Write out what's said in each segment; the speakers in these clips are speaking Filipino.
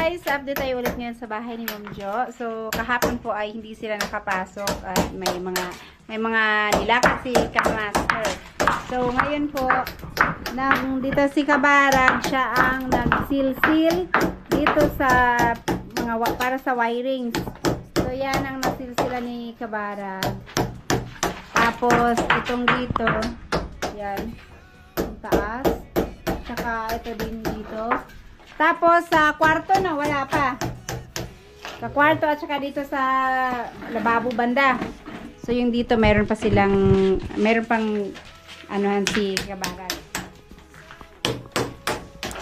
guys, update tayo ulit ngayon sa bahay ni Ma'am Jo. So, kahapon po ay hindi sila nakapasok at may mga nilakad si Kamaster. So, ngayon po, dito si Kabarag, siya ang nagsilsil dito sa para sa wirings. So, yan ang nasilsila ni Kabarag. Tapos, itong dito, yan, yung taas. Tsaka, ito din dito. Tapos, sa kwarto na, wala pa. Sa kwarto at saka dito sa lababo banda. So, yung dito, meron pang, anuhan si Kabarag.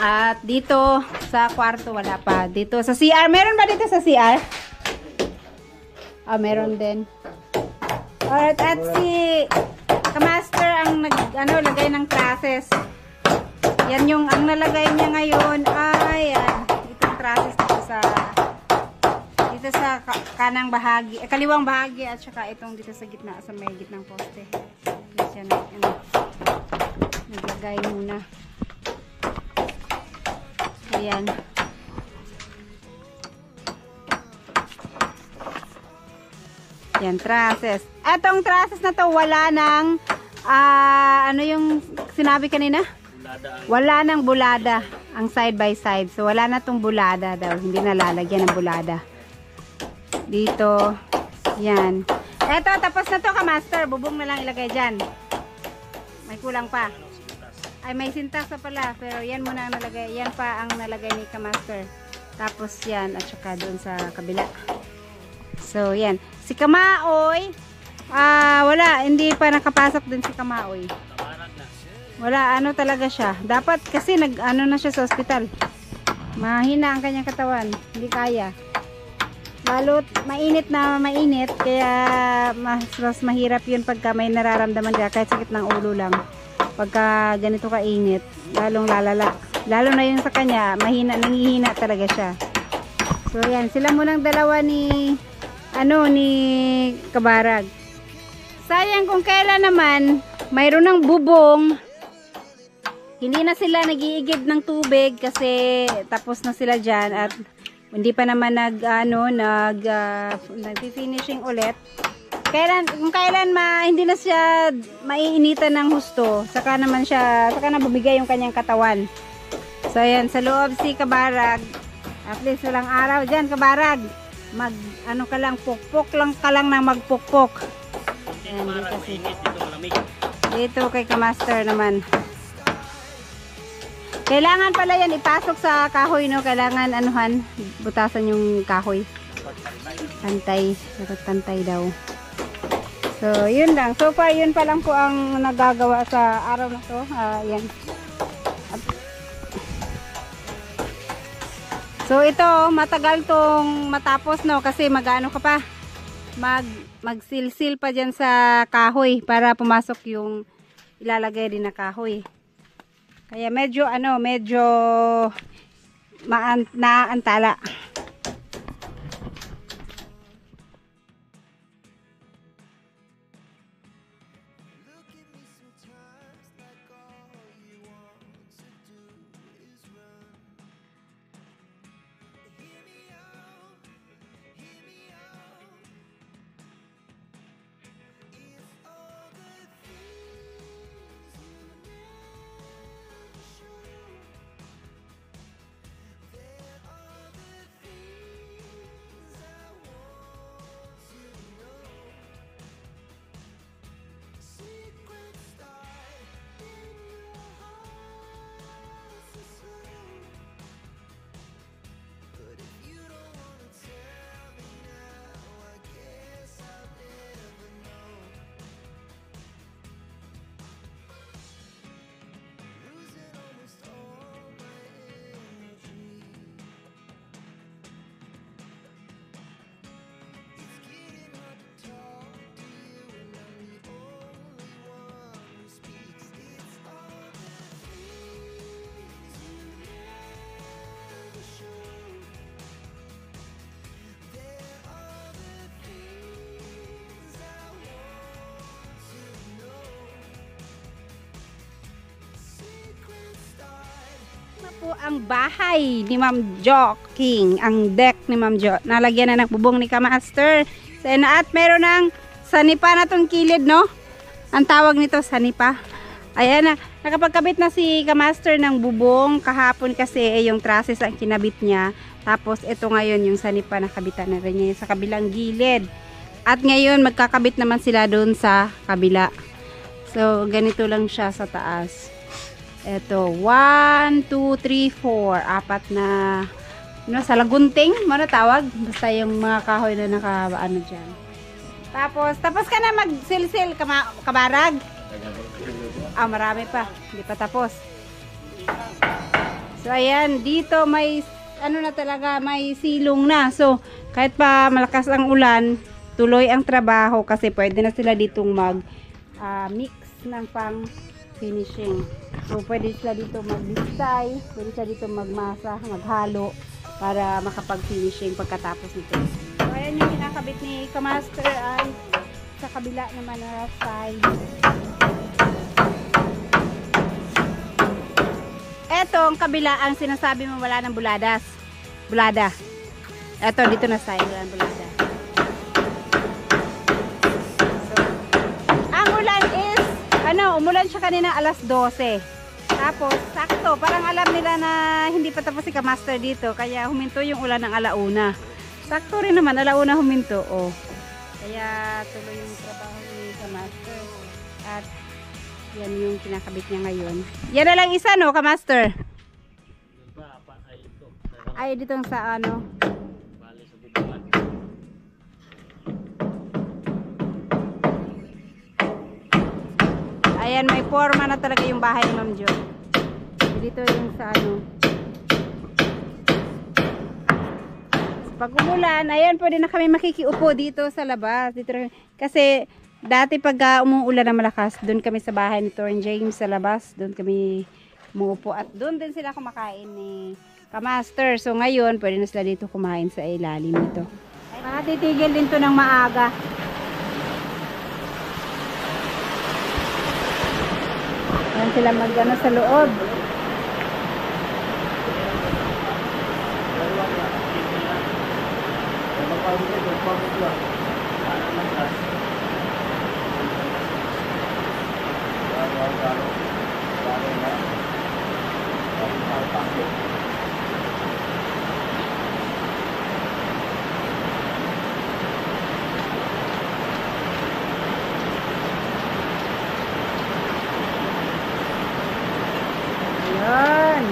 At dito, sa kwarto, wala pa. Dito, sa CR, meron ba dito sa CR? Meron din. Alright, at si Kamaster ang lagay ng trusses. Yan yung ang nalagay niya ngayon ay itong trusses dito sa kanang bahagi, kaliwang bahagi at saka itong dito sa gitna, sa may gitnang poste. Yan, naglagay muna. Ayan. Yan, trusses. Etong trusses na to wala nang ano yung sinabi kanina? Wala nang bulada ang side by side. So wala na tong bulada daw. Hindi na lalagyan ng bulada. Dito. Yan. Eto, tapos na to Kamaster. Bubong na lang ilagay dyan. May kulang pa. Ay, may sintas pa pala. Pero yan muna ang nalagay. Yan pa ang nalagay ni Kamaster. Tapos yan. At saka doon sa kabila. So yan. Si Kamaoy. Wala. Hindi pa nakapasok din si Kamaoy. Wala, ano talaga siya. Dapat kasi na siya sa ospital. Mahina ang kanyang katawan. Hindi kaya. Lalo't mainit na mainit. Kaya mas mahirap yun pagka may nararamdaman ka. Kahit sakit ng ulo lang. Pagka ganito kainit, lalong lalala. Lalo na yun sa kanya, nangihina talaga siya. So yan, sila munang dalawa ni Kabarag. Sayang kung kailan naman mayroon ng bubong. Hindi na sila nag-iigib ng tubig kasi tapos na sila dyan at hindi pa naman nag-finishing ulit. Kung kailan hindi na siya maiinitan ng husto, saka na bumigay yung kanyang katawan. So ayan, sa loob si Kabarag, at least walang araw dyan Kabarag. Pukpok lang ka lang na magpukpok. Ayan, dito kay Kamaster naman. Kailangan pala yan ipasok sa kahoy, no? Kailangan butasan yung kahoy. Pantay. Dapat pantay daw. So, yun lang. So far, yun pa lang po ang nagagawa sa araw na to. Yan. So, ito, matagal tong matapos, no? Kasi mag-ano ka pa? Magsilsil pa dyan sa kahoy para pumasok yung ilalagay din na kahoy. Kaya medyo naantala. po ang bahay ni Ma'am Jo King. Ang deck ni Ma'am Jo. Nalagyan na ng bubong ni Kamaster. At meron ng sanipa na tong kilid, no? Ang tawag nito, sanipa. Ayan na. Nakapagkabit na si Kamaster ng bubong. Kahapon kasi yung trusses ang kinabit niya. Tapos ito ngayon yung sanipa na kabitan na rin niya sa kabilang gilid. At ngayon magkakabit naman sila doon sa kabila. So ganito lang siya sa taas. Ito, 1, 2, 3, 4. Apat na, sa lagunting, ano tawag? Basta yung mga kahoy na naka-ano dyan. Tapos ka na mag-silsil, kabarag? Marami pa. Hindi pa tapos. So, ayan, dito may, na talaga, may silong na. So, kahit pa malakas ang ulan, tuloy ang trabaho kasi pwede na sila ditong mag-mix ng pang finishing. So, pwede sila dito mag-disay, pwede sila dito magmasa, maghalo, para makapag-finishing pagkatapos nito. So, ayan yung kinakabit ni Kamaster ay sa kabila naman na side. Etong kabila ang sinasabi mo wala ng bulada. Eto, dito na side, wala ng bulada. Umulan siya kanina alas 12. Tapos, sakto, parang alam nila na hindi pa tapos si Kamaster dito. Kaya huminto yung ulan ng alauna. Sakto rin naman, alauna huminto. Oh. Kaya tuloy yung trabaho ni Kamaster. At yan yung kinakabit niya ngayon. Yan na lang isa, no, Kamaster? Ay, ditong sa ano. Ayan, may forma na talaga yung bahay ni Ma'am Jo. Dito yung sa ano. Pag umulan, ayan, pwede na kami makikiupo dito sa labas. Dito, kasi dati pag umuulan na malakas, doon kami sa bahay ni Torren James sa labas. Doon kami umuupo at doon din sila kumakain ni Kamaster. So ngayon, pwede na sila dito kumain sa ilalim nito. Titigil din to ng maaga. Ayan sila mag-ano sa loob. Ayan.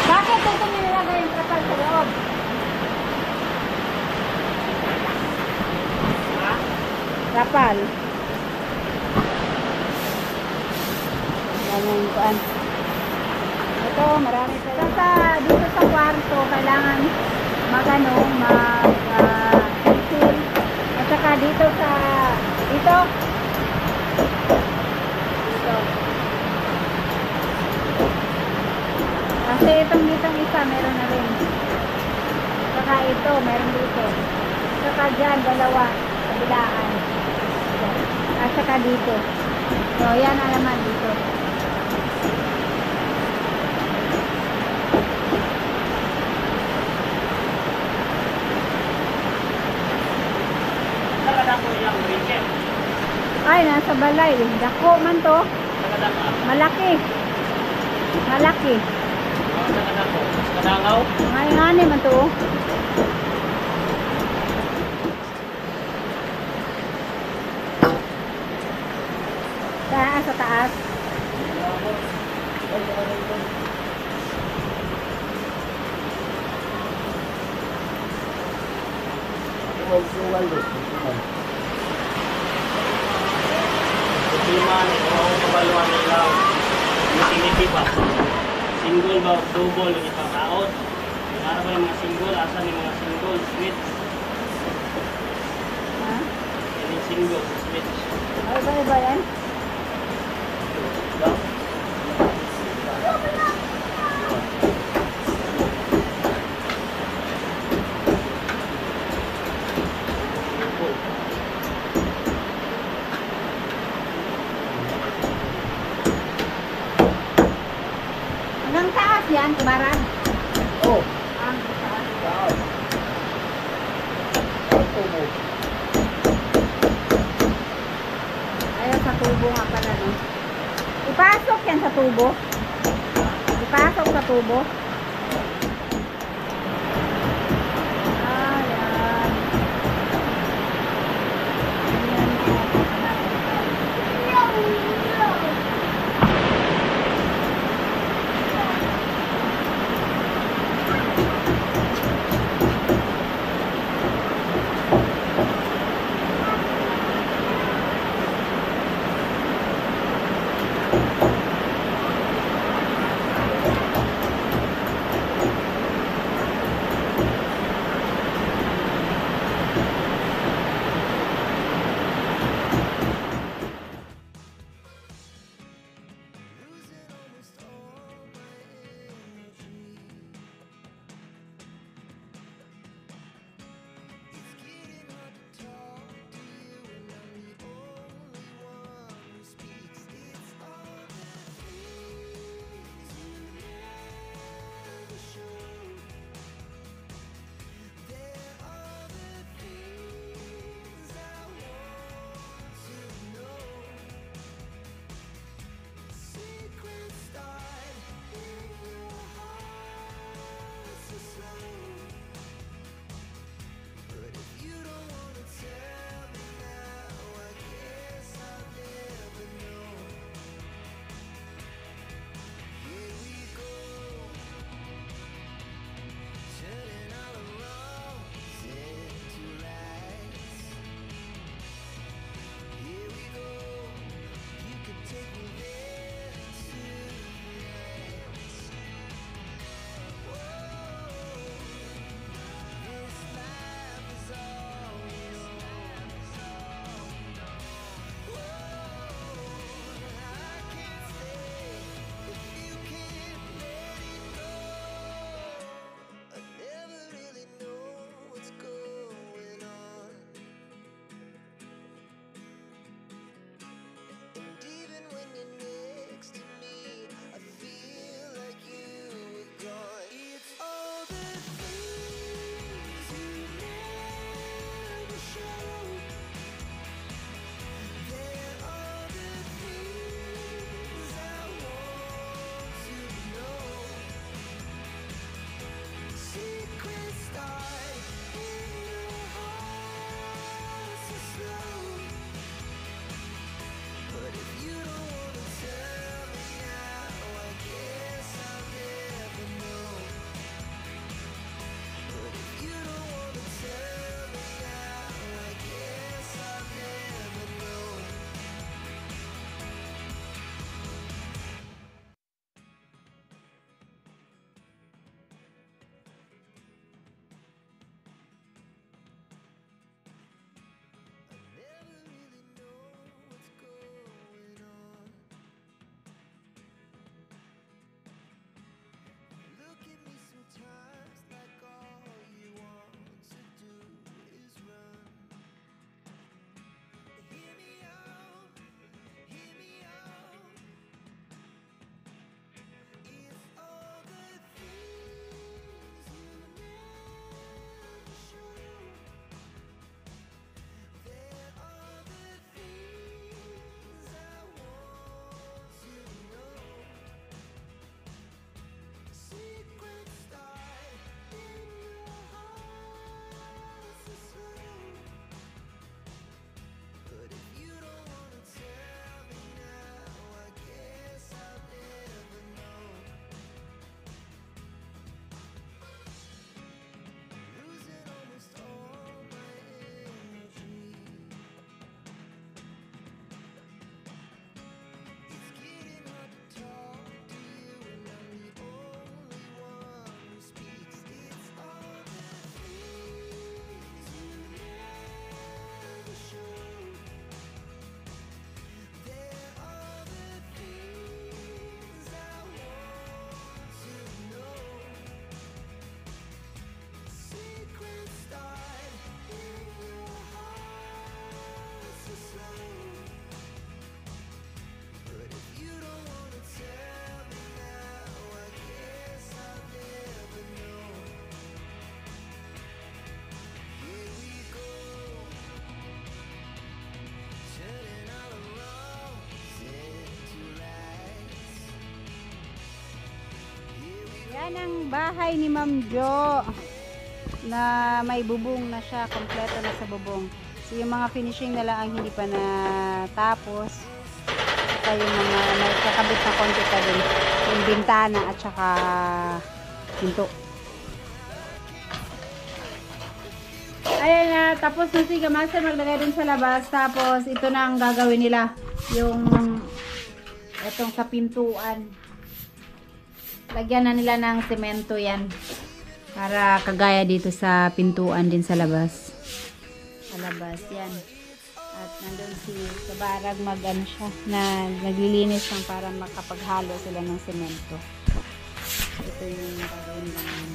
Bakit ito nilagay yung trapal sa loob? Trapal. Yan yung kuan. Ito, marami pa. Dito sa kwarto, kailangan mag-pencil. At saka dito sa, dito. Kasi ditong isa, meron na rin. Saka ito, meron dito. Saka dyan, dalawa, kabilaan. At saka dito. So, yan na naman dito. Ay, nasa balay. Dako man to. Malaki. Malaki. Ngani man to. Sa taas. Single ba, double, yung isang taon. Para ba yung mga single, asan yung mga single, switch. Yan yung single, switch. Ay, ba yan? tubo nga pala, no? Ipasok yan sa tubo. Ipasok sa tubo. Ayan. Yan ang bahay ni Ma'am Jo na may bubong na siya, kompleto na sa bubong. So yung mga finishing na lang ang hindi pa natapos. Saka yung mga may kakabit na konti pa din. Yung bintana at saka pinto. Ayan na, tapos na si Master maglagay dun sa labas. Tapos ito na ang gagawin nila. Yung itong sa pintuan. Lagyan na nila ng semento yan. Para kagaya dito sa pintuan din sa labas. Sa labas, yan. At nandun si Kabarag mag-ano siya, na naglilinis lang para makapaghalo sila ng semento. Ito yung gagawin lang.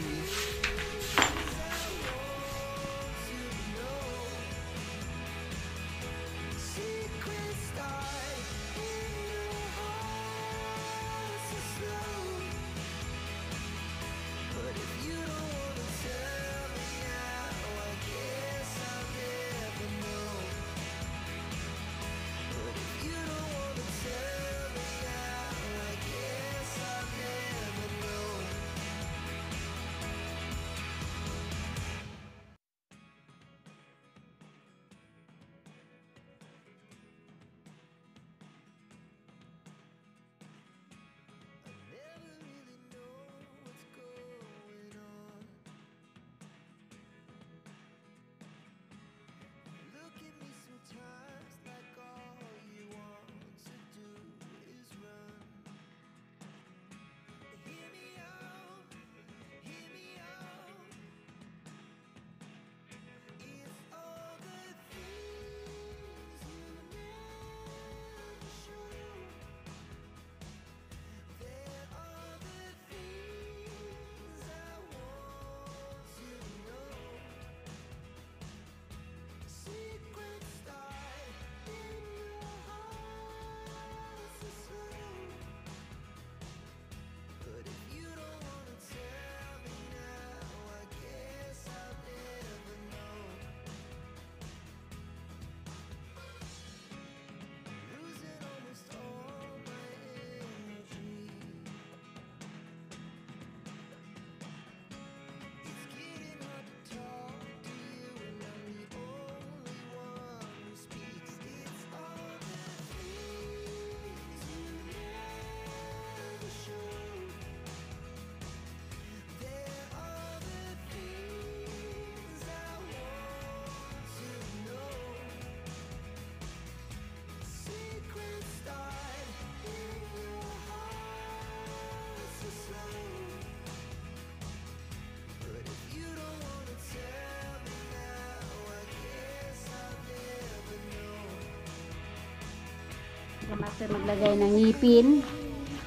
Master maglagay ng ngipin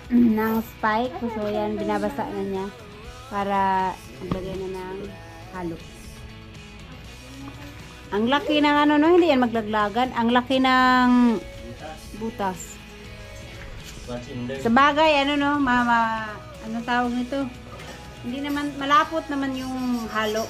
ng spike. So yan, binabasa na niya para maglagay na ng halo. Ang laki ng ano, no, hindi yan maglaglagan. Ang laki ng butas. Sa bagay, ano, no, ano tawag nito? Hindi naman, malapot naman yung halo.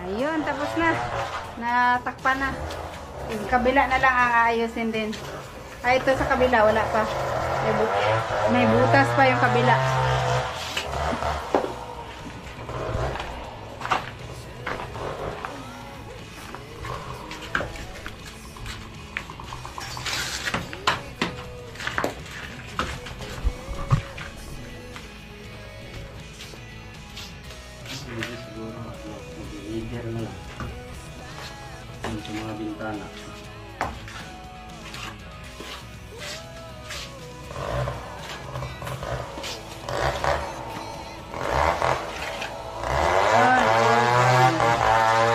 Ayun, tapos na. Natakpan na. Yung kabila na lang ang aayusin din. Ay, ito sa kabila, wala pa. May butas pa yung kabila. Hindi siguro mag-leader na lang. Yung sa mga bintana.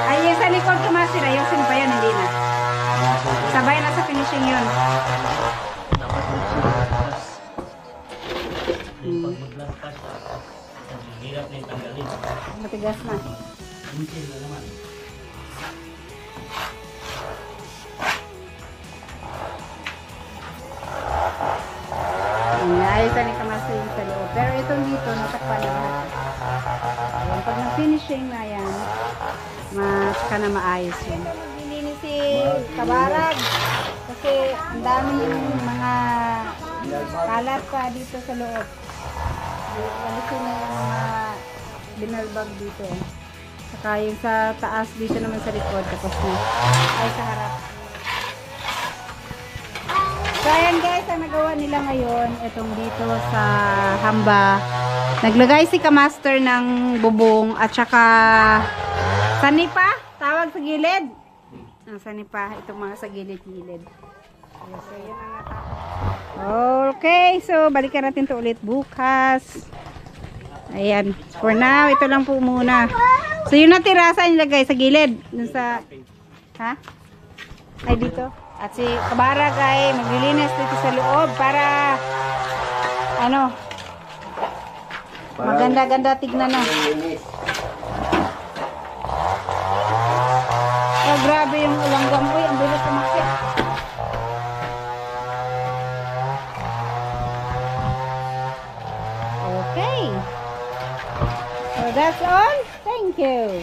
Ay, yung sa likod kumasin. Ayusin pa yan, hindi na. Sabay na sa finishing yun. Dapat mag-last. Yung pag mag-last ka, hirap na yung tanggalin. Matigas na. Minsan na naman. Ayusan ni Kamasa yung sa loob. Pero itong dito, natakpan na lahat. Ayan, pag na-finishing na yan, ka na maayos yun. Maglilinis si Kabarag. Kasi ang dami yung mga kalat pa dito sa loob. Alisin na yung mga binalbag dito. Saka yung sa taas dito naman sa likod. Tapos na. Ay sa harap. So ayan guys, ang nagawa nila ngayon, itong dito sa hamba. Naglagay si Kamaster ng bubong at saka sanipa, tawag sa gilid. Ang sanipa, itong mga sa gilid-gilid. So yun ang natapos. Okay, so balikan natin to ulit bukas. Ayan, for now, ito lang po muna. So yung natira, saan nilagay? Sa gilid? Dun sa, ha? Ay dito. At si Kabarag ay maglilinis dito sa loob para ano, maganda-ganda tignan na. Oh, grabe yung ulanggam ko, ang bilis umakyat. Okay. So that's all. Thank you.